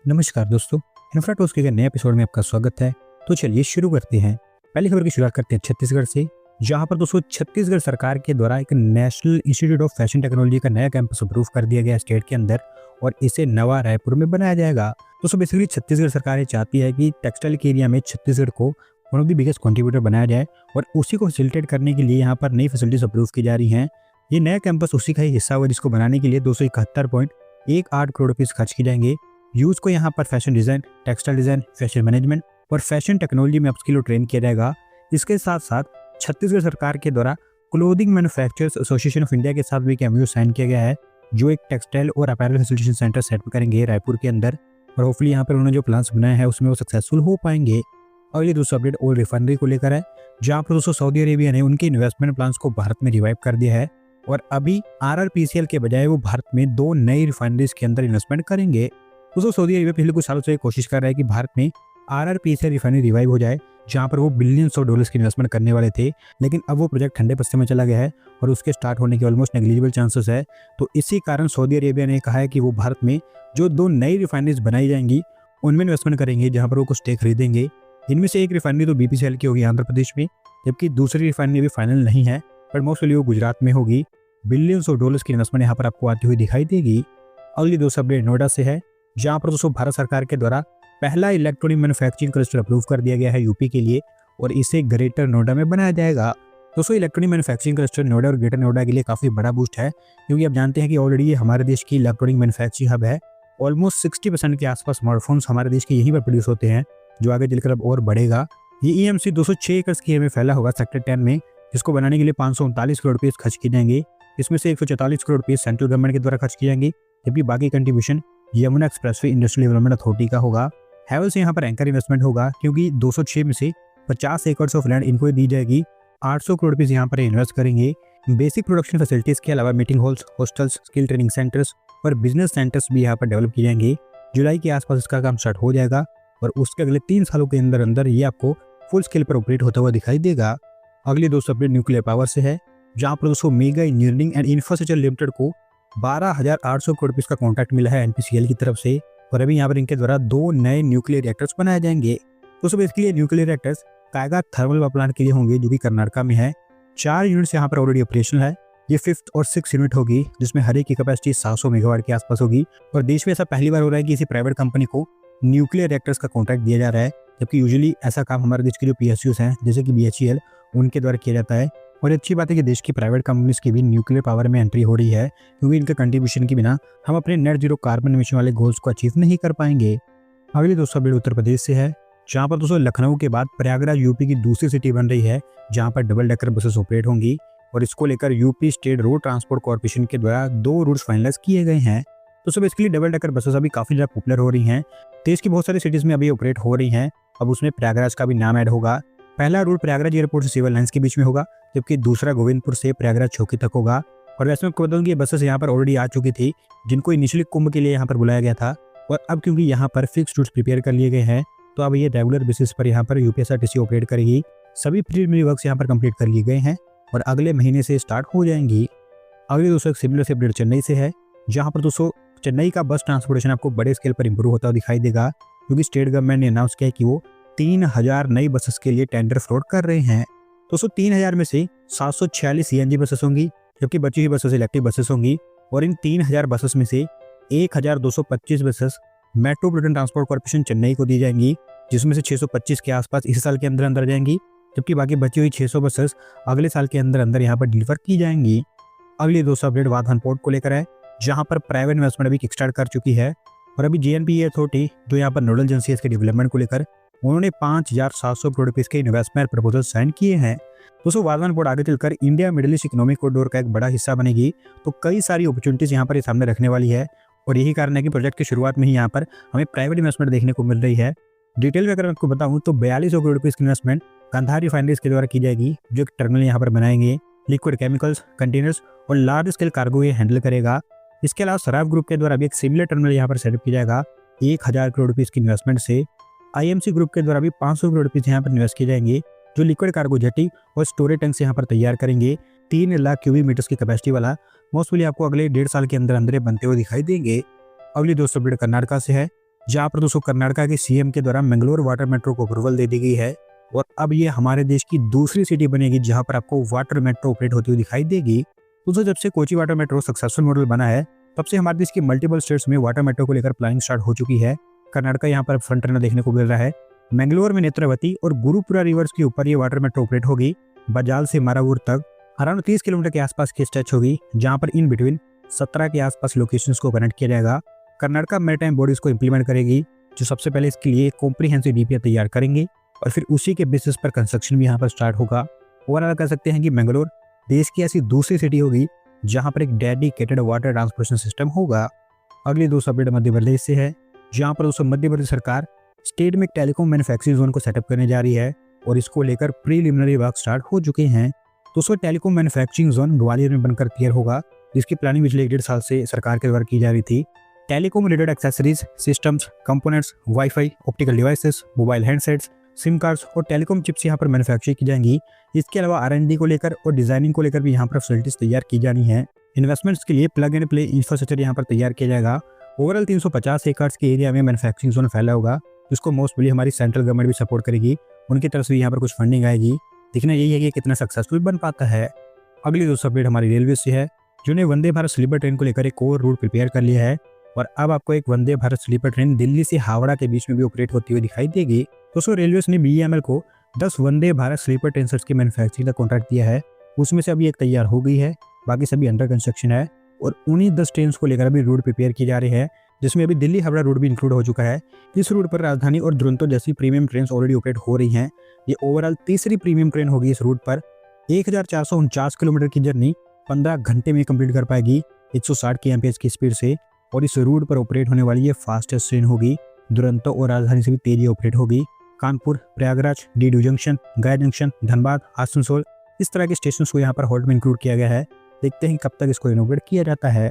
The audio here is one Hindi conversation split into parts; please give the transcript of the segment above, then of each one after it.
नमस्कार दोस्तों, इन्फ्राटॉक्स के नए एपिसोड में आपका स्वागत है। तो चलिए शुरू करते हैं। पहली खबर की शुरुआत करते हैं छत्तीसगढ़ से, जहां पर दोस्तों छत्तीसगढ़ सरकार के द्वारा एक national institute of fashion technology का नया कैंपस अप्रूव कर दिया गया स्टेट के अंदर और इसे नवा रायपुर में बनाया जाएगा। दोस्तों बेसिकली छत्तीसगढ़ सरकार ये चाहती है कि टेक्सटाइल के एरिया में छत्तीसगढ़ को one of the biggest contributor बनाया जाए और उसी को फैसिलिटेट करने के लिए यहाँ पर नई फैसिलिटीज अप्रूव की जा रही हैं। ये नया कैंपस उसी का ही हिस्सा हुआ जिसको बनाने के लिए 271.18 करोड़ रुपीज खर्च किए जाएंगे। यूज को यहाँ पर fashion design, textile design, fashion management और फैशन टेक्नोलॉजी में अपस्किल और ट्रेन किया जाएगा। इसके साथ साथ छत्तीसगढ़ सरकार के द्वारा clothing manufacturers association of India के साथ भी एक एमओयू साइन किया गया है, जो एक टेक्सटाइल और अपैरल फैसिलिटेशन सेंटर सेट करेंगे रायपुर के अंदर और होपफुली यहाँ पर उन्होंने जो प्लान्स बनाए हैं उसमें वो सक्सेसफुल हो पाएंगे। अगली दूसरा अपडेट ऑयल रिफाइनरी को लेकर है, जहाँ पर दोस्तों सऊदी अरेबिया ने उनके इन्वेस्टमेंट प्लान्स को भारत में रिवाइव कर दिया है और अभी आरआरपीसीएल के बजाय वो भारत में 2 नई रिफाइनरीज के अंदर इन्वेस्टमेंट करेंगे। दोस्तों सऊदी अरेबिया पिछले कुछ सालों से कोशिश कर रहा है कि भारत में आरआरपीसीएल रिफाइनरी रिवाइव हो जाए, जहां पर वो बिलियंस ऑफ डॉलर्स की इन्वेस्टमेंट करने वाले थे, लेकिन अब वो प्रोजेक्ट ठंडे पत्ते में चला गया है और उसके स्टार्ट होने के ऑलमोस्ट नेग्लिजिबल चांसेस है। तो इसी कारण सऊदी अरेबिया ने कहा है कि वो भारत में जो 2 नई रिफाइनरीज बनाई जाएंगी उनमें इन्वेस्टमेंट करेंगे, जहाँ पर वो कुछ स्टेक खरीदेंगे। इनमें से एक रिफाइनरी तो बीपीसीएल की होगी आंध्र प्रदेश में, जबकि दूसरी रिफाइनरी अभी फाइनल नहीं है, बट मोस्टली वो गुजरात में होगी। बिलियंस ऑफ डॉलर्स की इन्वेस्टमेंट यहाँ पर आपको आती हुई दिखाई देगी। अगली दोस्तों अपडेट नोएडा से है, जहां पर दोस्तों भारत सरकार के द्वारा पहला इलेक्ट्रॉनिक मैन्युफैक्चरिंग क्लस्टर अप्रूव कर दिया गया है यूपी के लिए और इसे ग्रेटर नोएडा में बनाया जाएगा। दोस्तों इलेक्ट्रॉनिक मैन्युफैक्चरिंग क्लस्टर नोएडा और ग्रेटर नोएडा के लिए काफी बड़ा बूस्ट है, क्योंकि आप जानते हैं कि ऑलरेडी ये हमारे देश की इलेक्ट्रॉनिक मैन्युफैक्चरिंग हब है। ऑलमोस्ट 60% के आसपास स्मार्टफोन्स हमारे देश के यहीं पर प्रोड्यूस होते हैं, जो आगे चलकर अब और बढ़ेगा। ये ईएमसी 206 एकड़ की में फैला होगा सेक्टर 10 में, जिसको बनाने के लिए 539 करोड़ रुपये खर्च किए जाएंगे। इसमें से 144 करोड़ रुपये सेंट्रल गवर्नमेंट के द्वारा खर्च किए जाएंगे, जबकि बाकी contribution Yamuna expressway industrial development authority का होगा। हैवेल्स से यहाँ पर एंकर इन्वेस्टमेंट होगा, क्योंकि 206 में से 50 एकड़ ऑफ लैंड इनको दी जाएगी। 800 करोड़ रुपये यहाँ पर इन्वेस्ट करेंगे। बेसिक प्रोडक्शन फैसिलिटीज के अलावा meeting halls, hostels, skill training centres और बिजनेस सेंटर्स भी यहाँ पर डेवलप किए जाएंगे। जुलाई के आसपास इसका काम स्टार्ट हो जाएगा और उसके अगले 3 सालों के अंदर अंदर ये आपको फुल स्केल पर ऑपरेट होता हुआ दिखाई देगा। अगली दोस्तों अपडेट न्यूक्लियर पावर से है, जहाँ पर दोस्तों mega engineering and infrastructure limited को 12,800 करोड़ रुपये का कॉन्ट्रैक्ट मिला है एनपीसीएल की तरफ से और अभी यहाँ पर इनके द्वारा 2 नए न्यूक्लियर रिएक्टर्स बनाए जाएंगे। दोस्तों basically nuclear reactors Kaiga thermal power plant के लिए होंगे, जो कि कर्नाटका में है। 4 यूनिट्स यहाँ पर ऑलरेडी ऑपरेशनल है। ये 5th और 6th यूनिट होगी, जिसमें हर एक की कैपेसिटी 700 मेगावाट के आसपास होगी और देश में ऐसा पहली बार हो रहा है कि किसी प्राइवेट कंपनी को न्यूक्लियर रिएक्टर्स का कॉन्ट्रैक्ट दिया जा रहा है, जबकि यूजुअली ऐसा काम हमारे देश के जो पीएसयूज हैं जैसे कि बीएचईएल उनके द्वारा किया जाता है। और अच्छी बात है कि देश की प्राइवेट कंपनीज की भी न्यूक्लियर पावर में एंट्री हो रही है, क्योंकि इनके कंट्रीब्यूशन के बिना हम अपने नेट जीरो कार्बन एमिशन वाले गोल्स को अचीव नहीं कर पाएंगे। अगली दोस्तों अपडेट उत्तर प्रदेश से है, जहाँ पर दोस्तों लखनऊ के बाद प्रयागराज यूपी की दूसरी सिटी बन रही है, जहाँ पर डबल डेकर बसेस ऑपरेट होंगी और इसको लेकर UP state road transport corporation के द्वारा 2 रूट्स फाइनलाइज किए गए हैं। तो बेसिकली डबल डेकर बसेस अभी काफी ज्यादा पॉपुलर हो रही हैं, देश की बहुत सारी सिटीज में अभी ऑपरेट हो रही हैं। अब उसमें प्रयागराज का भी नाम ऐड होगा। पहला रूट प्रयागराज एयरपोर्ट से सिविल लाइंस के बीच में होगा, जबकि दूसरा गोविंदपुर से प्रयागराज चौकी तक होगा। और वैसे मैं बता दूं कि ये बसेस यहाँ पर ऑलरेडी आ चुकी थी, जिनको इनिशियली कुंभ के लिए यहाँ पर बुलाया गया था और अब क्योंकि यहाँ पर फिक्स रूट्स प्रिपेयर कर लिए गए हैं, तो अब ये रेगुलर बेसिस पर यहाँ पर यूपीएसआरटीसी ऑपरेट करेगी। सभी प्रीलिमिनरी वर्क्स यहाँ पर कंप्लीट कर लिए गए हैं और अगले महीने से स्टार्ट हो जाएंगी। अगले दोस्तों एक सिमिलर से अपडेट चेन्नई से है, जहाँ पर दोस्तों चेन्नई का बस ट्रांसपोर्टेशन आपको बड़े स्केल पर इंप्रूव होता दिखाई देगा, क्योंकि स्टेट गवर्नमेंट ने अनाउंस किया है कि वो 3000 नई बसेस के लिए टेंडर फ्लोट कर रहे हैं। दोस्तों 3000 में से 746 सीएनजी बसेस होंगी, जबकि बची हुई बसेस इलेक्ट्रिक बसेस होंगी और इन 3000 बसेस में से 1225 buses metropolitan transport corporation Chennai को दी जाएंगी, जिसमें से 625 के आसपास इस साल के अंदर अंदर जाएंगी, जबकि बाकी बची हुई 600 बसेस अगले साल के अंदर अंदर यहाँ पर डिलीवर की जाएंगी। अगली दोस्तों अपडेट वाधवान पोर्ट को लेकर है, जहाँ पर प्राइवेट इन्वेस्टमेंट अभी किक स्टार्ट कर चुकी है और अभी जेएनपीटी अथॉरिटी जो यहाँ पर नोडल एजेंसी है इसके डेवलपमेंट को लेकर उन्होंने 5,700 करोड़ रुपए के इन्वेस्टमेंट प्रपोजल साइन किए हैं। दोस्तों वाधवान पोर्ट आगे चलकर India middle east economic corridor का एक बड़ा हिस्सा बनेगी, तो कई सारी अपॉर्चुनिटीज यहाँ पर सामने रखने वाली है और यही कारण है कि प्रोजेक्ट की शुरुआत में ही यहाँ पर हमें प्राइवेट इन्वेस्टमेंट देखने को मिल रही है। डिटेल में अगर मैं आपको बताऊँ तो 4200 करोड़ रुपये की इन्वेस्टमेंट कंधार रिफाइनरीज के द्वारा की जाएगी, जो एक टर्मिनल यहाँ पर बनाएंगे, लिक्विड केमिकल्स, कंटेनर्स और लार्ज स्केल कार्गो ये हैंडल करेगा। इसके अलावा सराफ ग्रुप के द्वारा भी एक सिमिलर टर्मिनल यहाँ पर सेटअप किया जाएगा 1000 करोड़ रुपीज की इन्वेस्टमेंट से। आईएमसी ग्रुप के द्वारा भी 500 करोड़ रुपीज यहाँ पर इन्वेस्ट किए जाएंगे, जो लिक्विड कार्गो जेटी और स्टोरेज टैंक्स यहाँ पर तैयार करेंगे। 3 लाख क्यूबिक मीटर्स की कैपेसिटी वाला मोस्टली आपको अगले 1.5 साल के अंदर अंदर बनते हुए दिखाई देंगे। अगली दोस्तों अपडेट कर्नाटका से है, जहाँ पर दोस्तों कर्नाटका के सीएम के द्वारा मंगलोर वाटर मेट्रो को अप्रूवल दे दी गई है और अब ये हमारे देश की दूसरी सिटी बनेगी जहाँ पर आपको वाटर मेट्रो ऑपरेट होती हुई दिखाई देगी। दोस्तों जब से Kochi water metro successful model बना है तब से हमारे देश के मल्टीपल स्टेट्स में वाटर मेट्रो को लेकर प्लानिंग स्टार्ट हो चुकी है। कर्नाटका यहाँ पर फ्रंट रनर देखने को मिल रहा है। मंगलोर में नेत्रावती और गुरुपुरा रिवर्स के ऊपर ये वाटर मेट्रो ऑपरेट होगी। बजाल से मारावूर तक अराउंड 30 किलोमीटर के आसपास की स्ट्रेच होगी, जहाँ पर इन बिटवीन 17 के आसपास लोकेशंस को कनेक्ट किया जाएगा। कर्नाटका मैरीटाइम बॉडी इसको इंप्लीमेंट करेगी, जो सबसे पहले इसके लिए कॉम्प्रिहेंसिव डीपीआर तैयार करेंगे और फिर उसी के बेसिस पर कंस्ट्रक्शन भी यहाँ पर स्टार्ट होगा। ओवरऑल कह सकते हैं कि मंगलोर देश की ऐसी दूसरी सिटी होगी जहाँ पर एक डेडिकेटेड वाटर ट्रांसपोर्टेशन सिस्टम होगा। अगली दोस्तों अपडेट मध्य प्रदेश से है, जहाँ पर दोस्तों मध्य प्रदेश सरकार स्टेट में टेलीकॉम मैन्युफैक्चरिंग जोन को सेटअप करने जा रही है और इसको लेकर प्रीलिमिनरी वर्क स्टार्ट हो चुके हैं। दोस्तों टेलीकॉम मैन्युफैक्चरिंग जोन ग्वालियर में बनकर तैयार होगा, जिसकी प्लानिंग पिछले 1.5 साल से सरकार के द्वारा की जा रही थी। Telecom related accessories, systems, components, wifi, optical devices, mobile handsets, SIM cards और टेलीकॉम चिप्स यहाँ पर मैन्युफैक्चर की जाएंगी। इसके अलावा R&D को लेकर और डिजाइनिंग को लेकर भी यहाँ पर फैसिलिटीज तैयार की जानी है। इन्वेस्टमेंट्स के लिए प्लग एंड प्ले इंफ्रास्ट्रक्चर यहाँ पर तैयार किया जाएगा। ओवरऑल 350 एकड़ के एरिया में मैन्युफैक्चरिंग जोन फैला होगा, जिसको मोस्टली हमारी सेंट्रल गवर्नमेंट भी सपोर्ट करेगी। उनकी तरफ से यहाँ पर कुछ फंडिंग आएगी। देखना यही है कि कितना सक्सेसफुल बन पाता है। अगली दोस्तों अपडेट हमारी रेलवे से है, जिन्होंने वंदे भारत स्लीपर ट्रेन को लेकर एक और रूट प्रिपेयर कर लिया है और अब आपको एक वंदे भारत स्लीपर ट्रेन दिल्ली से हावड़ा के बीच में भी ऑपरेट होती हुई दिखाई देगी। दोस्तों रेलवे ने BEML को 10 Vande Bharat sleeper train sets की मैन्युफैक्चरिंग का कॉन्ट्रैक्ट दिया है। उसमें से अभी एक तैयार हो गई है, बाकी सभी अंडर कंस्ट्रक्शन है और उन्हीं 10 ट्रेन को लेकर अभी रूट प्रिपेयर की जा रही है, जिसमें अभी दिल्ली हावड़ा रूट भी इंक्लूड हो चुका है। इस रूट पर राजधानी और दुरंतो जैसी प्रीमियम ट्रेन ऑलरेडी ऑपरेट हो रही हैं। ये ओवरऑल तीसरी प्रीमियम ट्रेन होगी इस रूट पर। 1449 किलोमीटर की जर्नी 15 घंटे में कंप्लीट कर पाएगी 160 kmph की स्पीड से और इस रूट पर ऑपरेट होने वाली ये फास्टेस्ट ट्रेन होगी। दुरंतो और राजधानी से भी तेजी ऑपरेट होगी। कानपुर, प्रयागराज, डीडू जंक्शन, गया जंक्शन, धनबाद, आसनसोल, इस तरह के स्टेशन को यहाँ पर हॉल्ट में इंक्लूड किया गया है। देखते हैं कब तक इसको इनोवेट किया जाता है।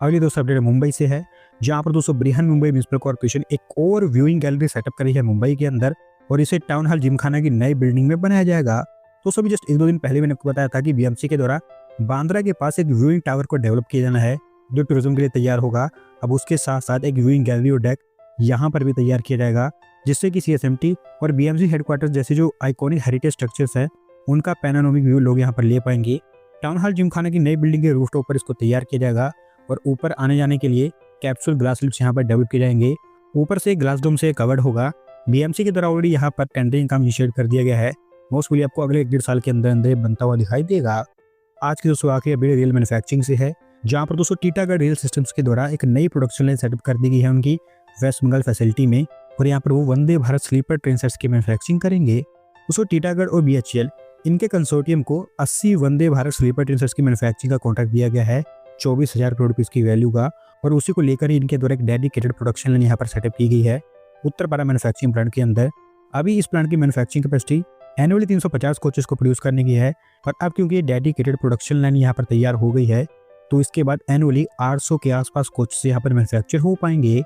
अगली दोस्तों अपडेट मुंबई से है, जहाँ पर दोस्तों बृहन मुंबई म्युनिसिपल कॉर्पोरेशन एक और व्यूइंग गैलरी सेटअप कर रही है मुंबई के अंदर और इसे टाउन हॉल जिमखाना की नई बिल्डिंग में बनाया जाएगा। तो सभी जस्ट 1-2 दिन पहले मैंने आपको बताया था कि BMC के द्वारा बांद्रा के पास एक व्यूइंग टावर को डेवलप किया जाना है, जो टूरिज्म के लिए तैयार होगा। अब उसके साथ साथ एक व्यूइंग गैलरी और डेक यहाँ पर भी तैयार किया जाएगा, जिससे कि CSMT और BMC हेडक्वार्टर्स जैसे जो आइकॉनिक हेरिटेज स्ट्रक्चर्स है उनका पैनोरामिक व्यू लोग यहाँ पर ले पाएंगे। टाउन हॉल जिमखाना की नई बिल्डिंग के रूफटॉप पर इसको तैयार किया जाएगा और ऊपर आने जाने के लिए कैप्सूल ग्लास लिफ्ट्स यहाँ पर डेवलप किए जाएंगे। ऊपर से ग्लास डोम से कवर्ड होगा। BMC के द्वारा ऑलरेडी यहाँ पर टेंडरिंग काम इनिशिएट कर दिया गया है। मोस्टली आपको अगले 1-1.5 साल के अंदर अंदर बनता हुआ दिखाई देगा। आज की दोस्तों आखिरी अपडेट रेल मैन्युफैक्चरिंग से है, जहाँ पर दोस्तों टीटागढ़ रेल सिस्टम्स के द्वारा एक नई प्रोडक्शन लाइन सेटअप कर दी गई है उनकी वेस्ट बंगाल फैसिलिटी में और यहाँ पर वो Vande Bharat sleeper train sets की मैन्युफैक्चरिंग करेंगे। दोस्तों टीटागढ़ और BHEL इनके कंसोर्टियम को 80 Vande Bharat sleeper train sets की मैन्युफैक्चरिंग का कॉन्ट्रैक्ट दिया गया है 24,000 करोड़ रुपये की वैल्यू का और उसी को लेकर ही इनके द्वारा एक डेडिकेटेड प्रोडक्शन लाइन यहाँ पर सेटअप की गई है उत्तरपारा मैन्युफैक्चरिंग प्लांट के अंदर। अभी इस प्लांट की मैन्युफैक्चरिंग कैपेसिटी एनुअली 350 कोचेस को प्रोड्यूस करने की है और अब क्योंकि ये डेडिकेटेड प्रोडक्शन लाइन यहाँ पर तैयार हो गई है तो इसके बाद एनुअली 800 के आसपास कोचेस यहाँ पर मैन्युफैक्चर हो पाएंगे।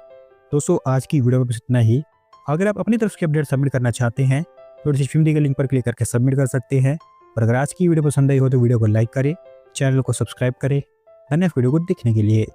दोस्तों आज की वीडियो में बस इतना ही। अगर आप अपनी तरफ से अपडेट सबमिट करना चाहते हैं तो डिस्क्रिप्शन दिए गए लिंक पर क्लिक करके सबमिट कर सकते हैं और अगर आज की वीडियो पसंद आई हो तो वीडियो को लाइक करें, चैनल को सब्सक्राइब करें। धन्यवाद वीडियो को देखने के लिए।